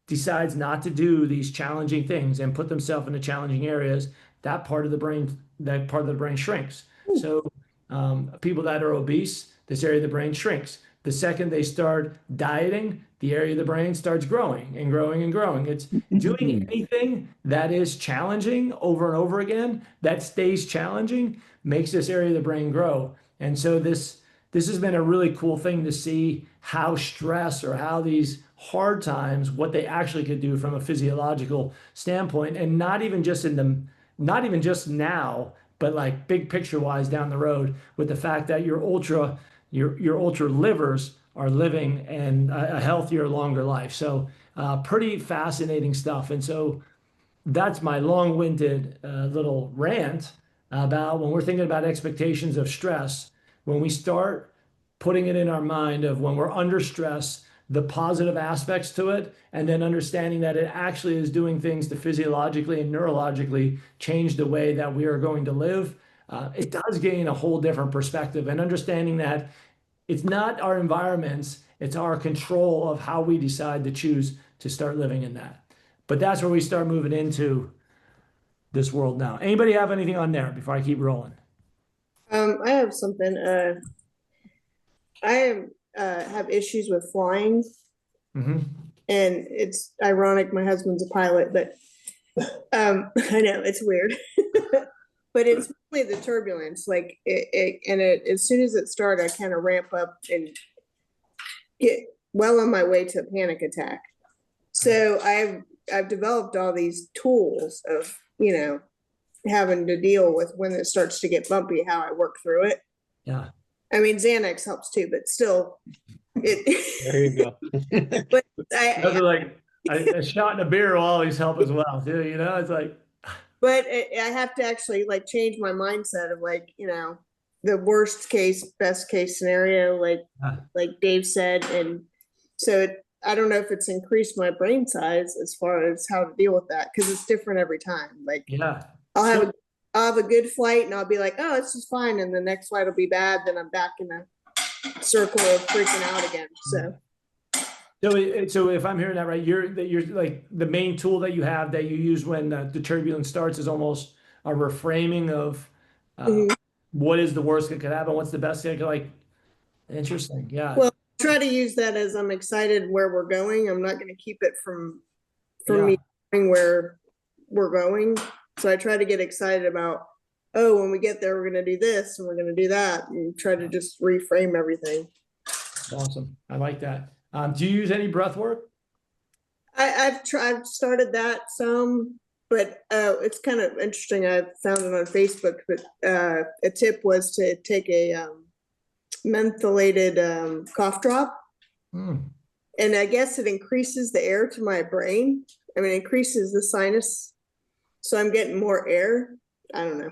decides not to do these challenging things and put themselves into challenging areas, that part of the brain shrinks. So people that are obese, this area of the brain shrinks. The second they start dieting, the area of the brain starts growing and growing and growing. It's doing anything that is challenging over and over again, that stays challenging, makes this area of the brain grow. And so this has been a really cool thing to see how stress or how these hard times, what they actually could do from a physiological standpoint, and not even just now, but like big picture wise down the road, with the fact that your ultra livers are living and a healthier, longer life. So pretty fascinating stuff. And so that's my long-winded little rant about when we're thinking about expectations of stress, when we start putting it in our mind of when we're under stress, the positive aspects to it, and then understanding that it actually is doing things to physiologically and neurologically change the way that we are going to live, it does gain a whole different perspective. And understanding that it's not our environments, it's our control of how we decide to choose to start living in that. But that's where we start moving into this world now. Anybody have anything on there before I keep rolling? I have something, I have issues with flying, Mm-hmm. and it's ironic, my husband's a pilot, but I know it's weird. But it's really the turbulence, like as soon as it started, I kind of ramp up and get well on my way to a panic attack. So I've developed all these tools of, having to deal with when it starts to get bumpy, how I work through it. Yeah. I mean, Xanax helps too, but still, it. There you go. But Those are like a shot and a beer will always help as well, too. It's like, but I have to actually like change my mindset of like, the worst case, best case scenario, like Dave said. And so I don't know if it's increased my brain size as far as how to deal with that, because it's different every time. Like yeah. I'll have a good flight and I'll be like, oh, it's just fine. And the next flight will be bad. Then I'm back in a circle of freaking out again. So if I'm hearing that right, you're like the main tool that you have that you use when the turbulence starts is almost a reframing of Mhm. what is the worst that could happen, what's the best thing. Like, interesting, yeah. Well, try to use that as I'm excited where we're going. I'm not going to keep it from me knowing where we're going. So I try to get excited about, oh, when we get there, we're going to do this and we're going to do that, and try to just reframe everything. Awesome. I like that. Do you use any breath work? I've started that some, but it's kind of interesting. I found it on Facebook, but a tip was to take a mentholated cough drop. Hmm. And I guess it increases the air to my brain. I mean, it increases the sinus. So I'm getting more air. I don't know.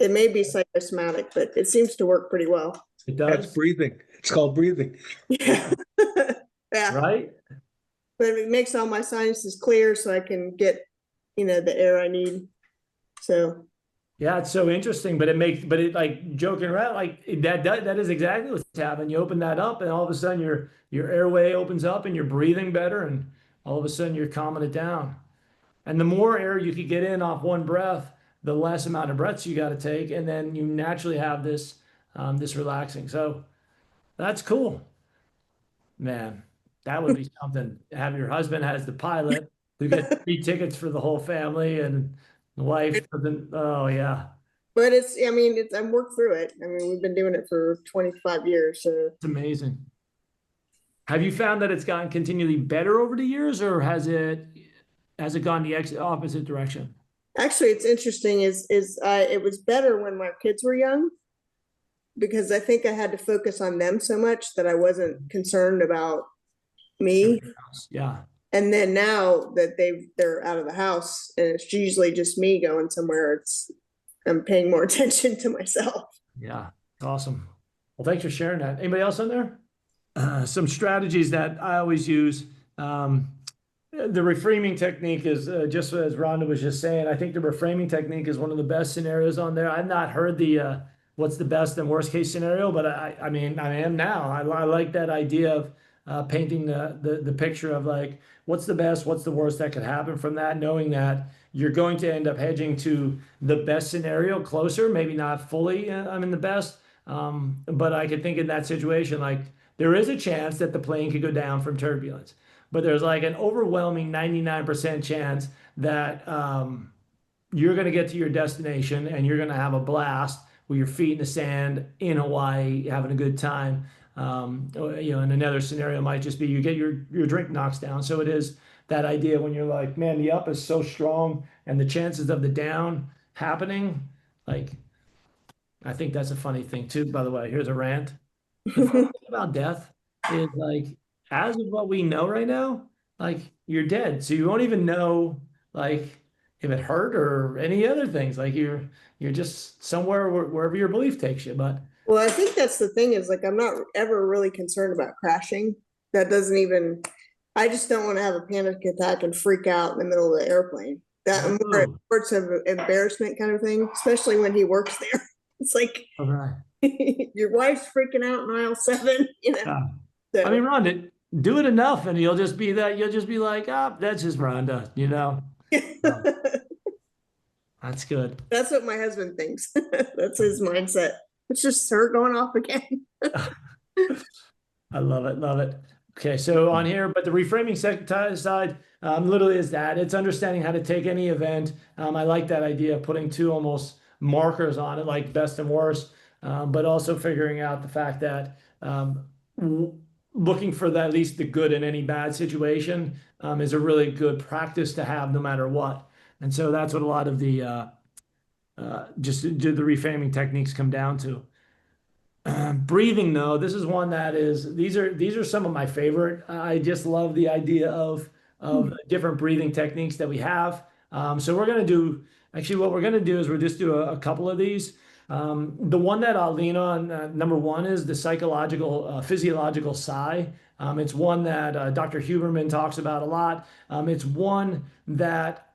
It may be psychosomatic, but it seems to work pretty well. It That's does, breathing. It's called breathing. Yeah. Yeah. right? But it makes all my sinuses clear so I can get, the air I need. So Yeah, it's so interesting, but it like joking around, like that is exactly what's happening. You open that up, and all of a sudden your airway opens up, and you're breathing better, and all of a sudden you're calming it down. And the more air you could get in off one breath, the less amount of breaths you got to take, and then you naturally have this relaxing. So that's cool, man. That would be something. Have your husband as the pilot who gets free tickets for the whole family, and the wife doesn't. Oh yeah. but I'm worked through it. I mean, we've been doing it for 25 years. So It's amazing. Have you found that it's gotten continually better over the years, or has it gone the opposite direction? actually, it's interesting it was better when my kids were young, because I think I had to focus on them so much that I wasn't concerned about me. Yeah, And then now that they're out of the house and it's usually just me going somewhere, I'm paying more attention to myself. yeah, awesome. Well, thanks for sharing that. Anybody else on there? Some strategies that I always use. The reframing technique is just as Rhonda was just saying. I think the reframing technique is one of the best scenarios on there. I've not heard the what's the best and worst case scenario, but I mean, I am now. I like that idea of painting the picture of like what's the best, what's the worst that could happen from that, knowing that you're going to end up hedging to the best scenario closer, maybe not fully. I'm in the best, but I could think in that situation like there is a chance that the plane could go down from turbulence, but there's like an overwhelming 99% chance that you're going to get to your destination and you're going to have a blast with your feet in the sand in Hawaii, having a good time. And another scenario might just be you get your drink knocks down. So it is that idea when you're like, man, the up is so strong and the chances of the down happening, like, I think that's a funny thing too, by the way. Here's a rant. The funny thing about death is like, as of what we know right now, like you're dead. So you won't even know like if it hurt or any other things. Like you're just somewhere wherever your belief takes you. But Well, I think that's the thing is like, I'm not ever really concerned about crashing. That doesn't even, I just don't want to have a panic attack and freak out in the middle of the airplane. That more oh, sorts of embarrassment kind of thing, especially when he works there. It's like okay. your wife's freaking out in aisle 7, you know. Yeah. I mean, So Rhonda, do it enough, and you'll just be that. You'll just be like, ah, that's just Rhonda, you know. So, that's good. that's what my husband thinks. That's his mindset. It's just her going off again. I love it, love it. Okay, so on here, but the reframing side literally is that it's understanding how to take any event. I like that idea of putting two almost markers on it, like best and worst, but also figuring out the fact that looking for at least the good in any bad situation is a really good practice to have no matter what. And so that's what a lot of the just the reframing techniques come down to. Breathing, though, this is one that is these are some of my favorite. I just love the idea of different breathing techniques that we have. So we're gonna do actually what we're gonna do is we'll just do a couple of these. The one that I'll lean on, number one, is the psychological physiological sigh. It's one that Dr. Huberman talks about a lot. It's one that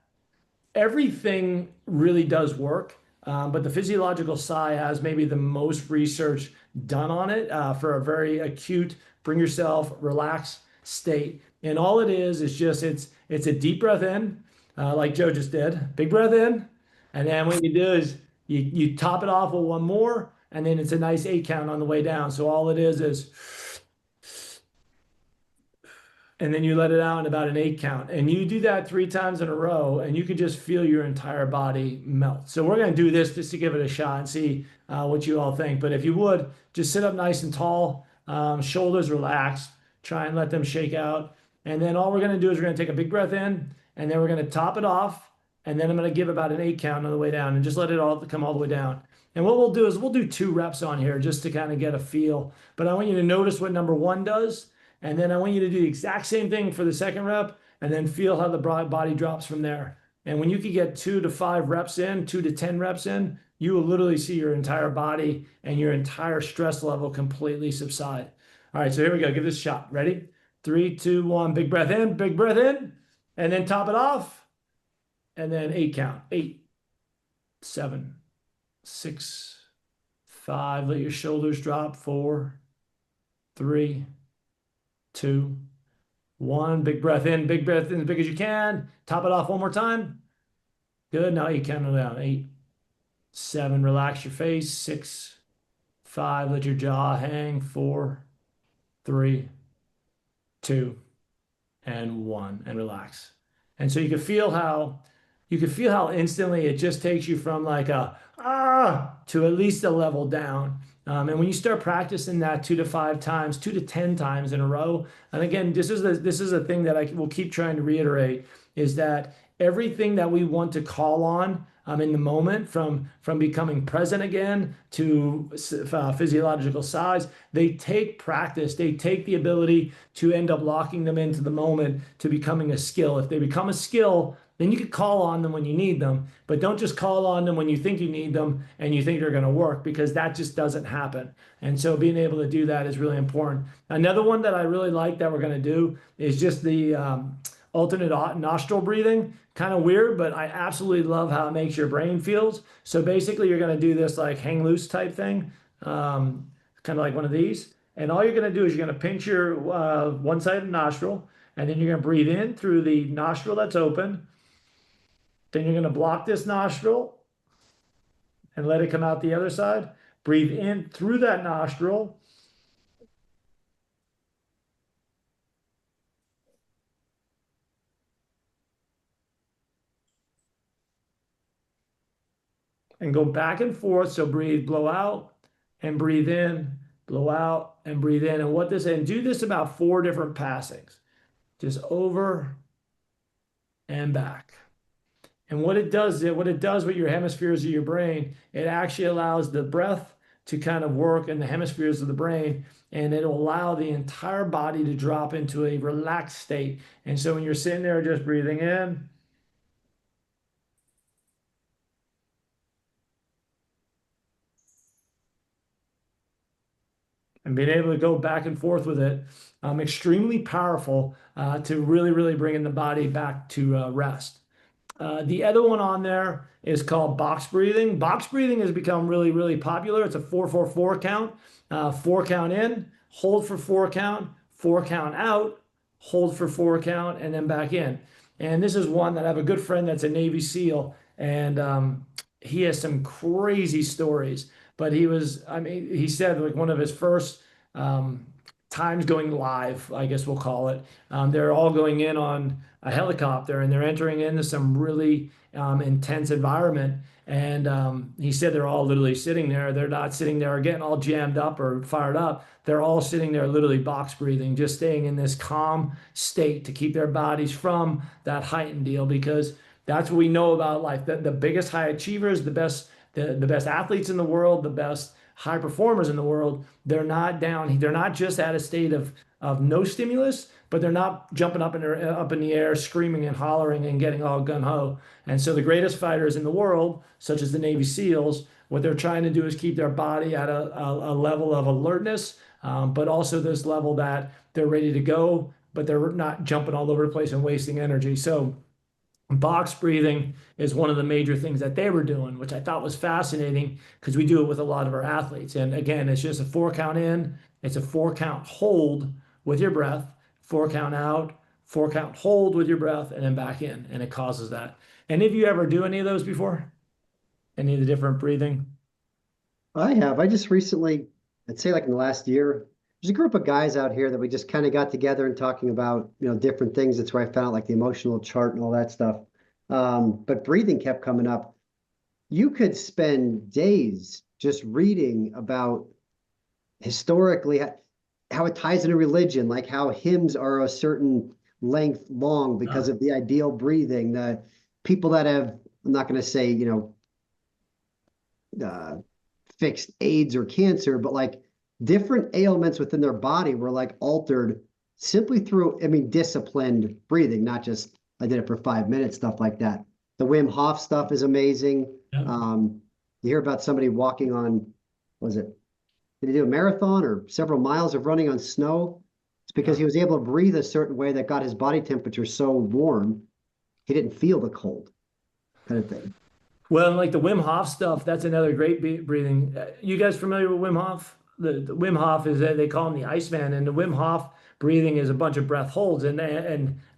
everything really does work, but the physiological sigh has maybe the most research done on it for a very acute, bring yourself, relax state. And all it is just it's a deep breath in, like Joe just did, big breath in, and then what you do is you top it off with one more, and then it's a nice 8 count on the way down. So all it is and then you let it out in about an 8 count. And you do that 3 times in a row, and you can just feel your entire body melt. So we're going to do this just to give it a shot and see what you all think. But if you would, just sit up nice and tall, shoulders relaxed, try and let them shake out. And then all we're going to do is we're going to take a big breath in, and then we're going to top it off. And then I'm going to give about an 8 count on the way down and just let it all come all the way down. And what we'll do is we'll do 2 reps on here just to kind of get a feel. But I want you to notice what number 1 does. And then I want you to do the exact same thing for the second rep and then feel how the body drops from there. And when you can get 2 to 5 reps in, 2 to 10 reps in, you will literally see your entire body and your entire stress level completely subside. All right, so here we go. Give this a shot. Ready? 3, 2, 1. Big breath in, and then top it off. And then 8 count. 8, 7, 6, 5. Let your shoulders drop. 4, 3, 2, 1. Big breath in as big as you can. Top it off one more time. Good. Now you count it down. 8, 7. Relax your face. 6, 5. Let your jaw hang. 4, 3, 2, and 1. And relax. And so you can feel how instantly it just takes you from like a to at least a level down. And when you start practicing that 2 to 5 times, 2 to 10 times in a row, and again, this is a thing that I will keep trying to reiterate, is that everything that we want to call on in the moment, from becoming present again to physiological size, they take practice. They take the ability to end up locking them into the moment to becoming a skill. If they become a skill, then you can call on them when you need them, but don't just call on them when you think you need them and you think they're going to work, because that just doesn't happen. And so being able to do that is really important. Another one that I really like that we're going to do is just the alternate nostril breathing. Kind of weird, but I absolutely love how it makes your brain feels. So basically you're going to do this like hang loose type thing, kind of like one of these. And all you're going to do is you're going to pinch your one side of the nostril, and then you're going to breathe in through the nostril that's open. Then you're going to block this nostril and let it come out the other side. Breathe in through that nostril. And go back and forth. So breathe, blow out, and breathe in, blow out, and breathe in. And do this about 4 different passings. Just over and back. And what it does with your hemispheres of your brain, it actually allows the breath to kind of work in the hemispheres of the brain, and it'll allow the entire body to drop into a relaxed state. And so when you're sitting there just breathing in and being able to go back and forth with it, extremely powerful to really, really bringing the body back to rest. The other one on there is called box breathing. Box breathing has become really, really popular. It's a 4-4-4 count, 4 count in, hold for 4 count, 4 count out, hold for 4 count, and then back in. And this is one that I have a good friend that's a Navy SEAL, and he has some crazy stories. But I mean, he said like one of his first times going live, I guess we'll call it. They're all going in on a helicopter and they're entering into some really intense environment. And he said they're all literally sitting there. They're not sitting there getting all jammed up or fired up. They're all sitting there literally box breathing, just staying in this calm state to keep their bodies from that heightened deal, because that's what we know about life. The biggest high achievers, the best athletes in the world, the best high performers in the world, they're not down. They're not just at a state of no stimulus, but they're not jumping up in the air, screaming and hollering and getting all gun ho. And so the greatest fighters in the world, such as the Navy SEALs, what they're trying to do is keep their body at a level of alertness, but also this level that they're ready to go, but they're not jumping all over the place and wasting energy. So box breathing is one of the major things that they were doing, which I thought was fascinating because we do it with a lot of our athletes. And again, it's just a 4 count in, it's a 4 count hold with your breath, 4 count out, 4 count hold with your breath, and then back in. And it causes that. Any of you ever do any of those before? Any of the different breathing? I have. I just recently, I'd say like in the last year, there's a group of guys out here that we just kind of got together and talking about, different things. That's where I found out like the emotional chart and all that stuff. But breathing kept coming up. You could spend days just reading about historically how it ties into religion, like how hymns are a certain length long because of the ideal breathing. The people that have, I'm not going to say, fixed AIDS or cancer, but like different ailments within their body were like altered simply through, disciplined breathing, not just I did it for 5 minutes, stuff like that. The Wim Hof stuff is amazing. Yeah. You hear about somebody walking on, did he do a marathon or several miles of running on snow? It's because he was able to breathe a certain way that got his body temperature so warm, he didn't feel the cold kind of thing. Well, like the Wim Hof stuff, that's another great breathing. You guys familiar with Wim Hof? The Wim Hof is they call him the Iceman, and the Wim Hof breathing is a bunch of breath holds, and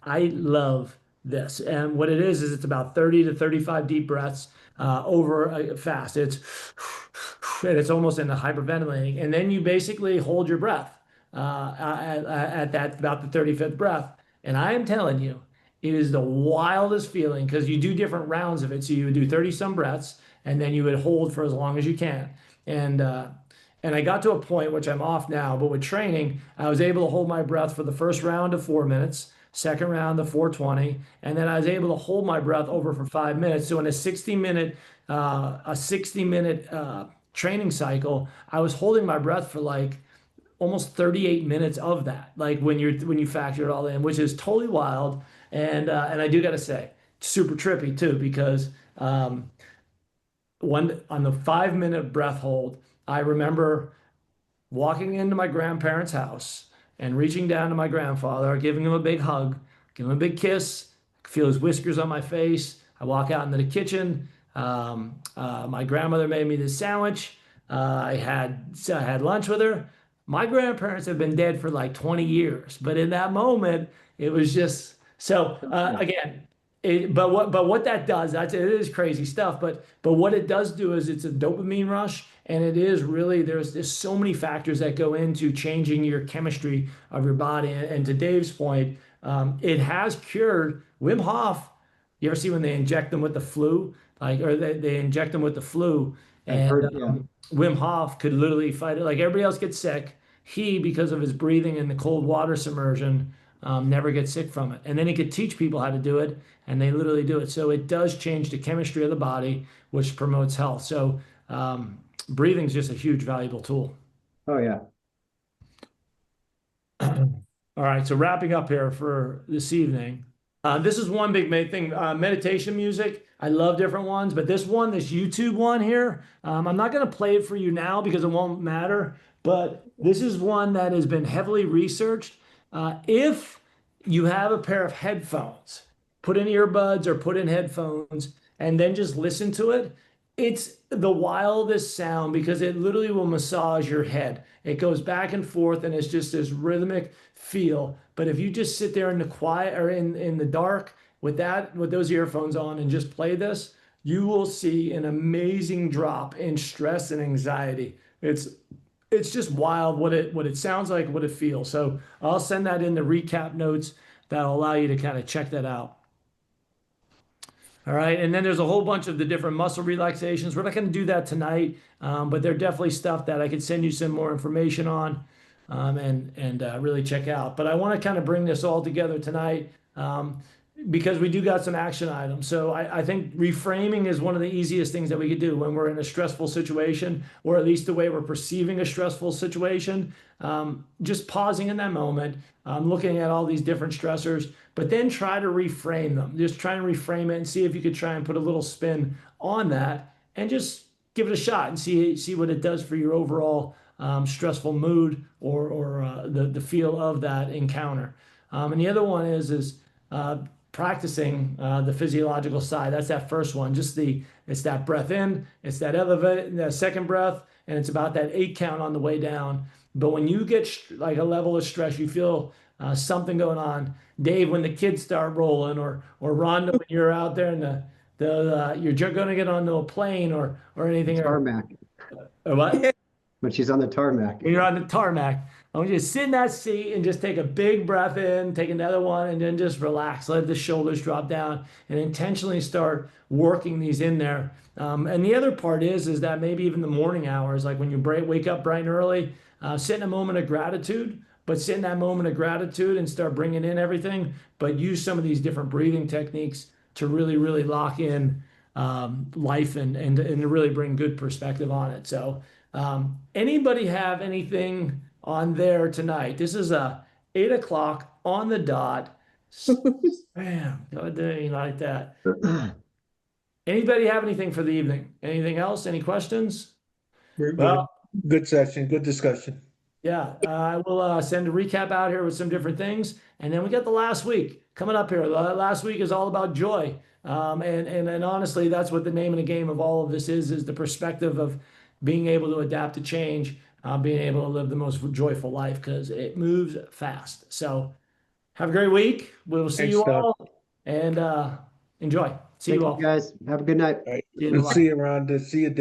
I love this. And what it is it's about 30 to 35 deep breaths over fast. It's almost in a hyperventilating, and then you basically hold your breath at that about the 35th breath. And I am telling you, it is the wildest feeling because you do different rounds of it. So you would do 30 some breaths and then you would hold for as long as you can. And I got to a point, which I'm off now, but with training, I was able to hold my breath for the first round of 4 minutes, second round of 420, and then I was able to hold my breath over for 5 minutes. So in a 60-minute training cycle, I was holding my breath for like almost 38 minutes of that, like when you factor it all in, which is totally wild. And I do got to say, super trippy too, because on the 5 minute breath hold, I remember walking into my grandparents' house and reaching down to my grandfather, giving him a big hug, giving him a big kiss, feel his whiskers on my face. I walk out into the kitchen. My grandmother made me this sandwich. I had lunch with her. My grandparents have been dead for like 20 years, but in that moment, it was just so. Again, but what that does, it is crazy stuff. But what it does do is it's a dopamine rush, and it is really there's so many factors that go into changing your chemistry of your body. And to Dave's point, it has cured Wim Hof. You ever see when they inject them with the flu, or they inject them with the flu, I've heard, yeah. Wim Hof could literally fight it. Like everybody else gets sick, he, because of his breathing and the cold water submersion, never gets sick from it. And then he could teach people how to do it, and they literally do it. So it does change the chemistry of the body, which promotes health. So breathing is just a huge, valuable tool. Oh, yeah. All right, so wrapping up here for this evening. This is one big thing, meditation music. I love different ones, but this YouTube one here, I'm not going to play it for you now because it won't matter. but this is one that has been heavily researched. If you have a pair of headphones, put in earbuds or put in headphones, and then just listen to it, it's the wildest sound because it literally will massage your head. It goes back and forth and it's just this rhythmic feel. But if you just sit there in the quiet or in the dark with those earphones on and just play this, you will see an amazing drop in stress and anxiety. It's just wild what it sounds like, what it feels. So I'll send that in the recap notes that'll allow you to kind of check that out. All right, and then there's a whole bunch of the different muscle relaxations. We're not going to do that tonight, but they're definitely stuff that I could send you some more information on, and really check out. But I want to kind of bring this all together tonight, because we do got some action items. So I think reframing is one of the easiest things that we could do when we're in a stressful situation, or at least the way we're perceiving a stressful situation. Just pausing in that moment, looking at all these different stressors, but then try to reframe them. Just try and reframe it and see if you could try and put a little spin on that and just give it a shot and see what it does for your overall stressful mood or the feel of that encounter. And the other one is practicing the physiological side. That's that first one. It's that breath in, it's that elevate, that second breath, and it's about that 8 count on the way down. But when you get like a level of stress, you feel something going on. Dave, when the kids start rolling, or Rhonda, when you're out there and you're going to get onto a plane or anything. Tarmac. Or what? When she's on the tarmac. When you're on the tarmac, I want you to sit in that seat and just take a big breath in, take another one, and then just relax. Let the shoulders drop down and intentionally start working these in there. And the other part is that maybe even the morning hours, like when you wake up bright and early, sit in a moment of gratitude, but sit in that moment of gratitude and start bringing in everything, but use some of these different breathing techniques to really, really lock in life and to really bring good perspective on it. So anybody have anything on there tonight? This is 8 o'clock on the dot. Bam, God dang, like that. Anybody have anything for the evening? Anything else? Any questions? Very good. Well, Good session, good discussion. yeah, I will send a recap out here with some different things. And then we got the last week coming up here. The last week is all about joy. And honestly, that's what the name of the game of all of this is the perspective of being able to adapt to change, being able to live the most joyful life because it moves fast. So have a great week. We'll see Thanks, you Scott. all and enjoy. See Thank you you all. guys. Have a good night. All right, See you. let's see you around. See you, Dave.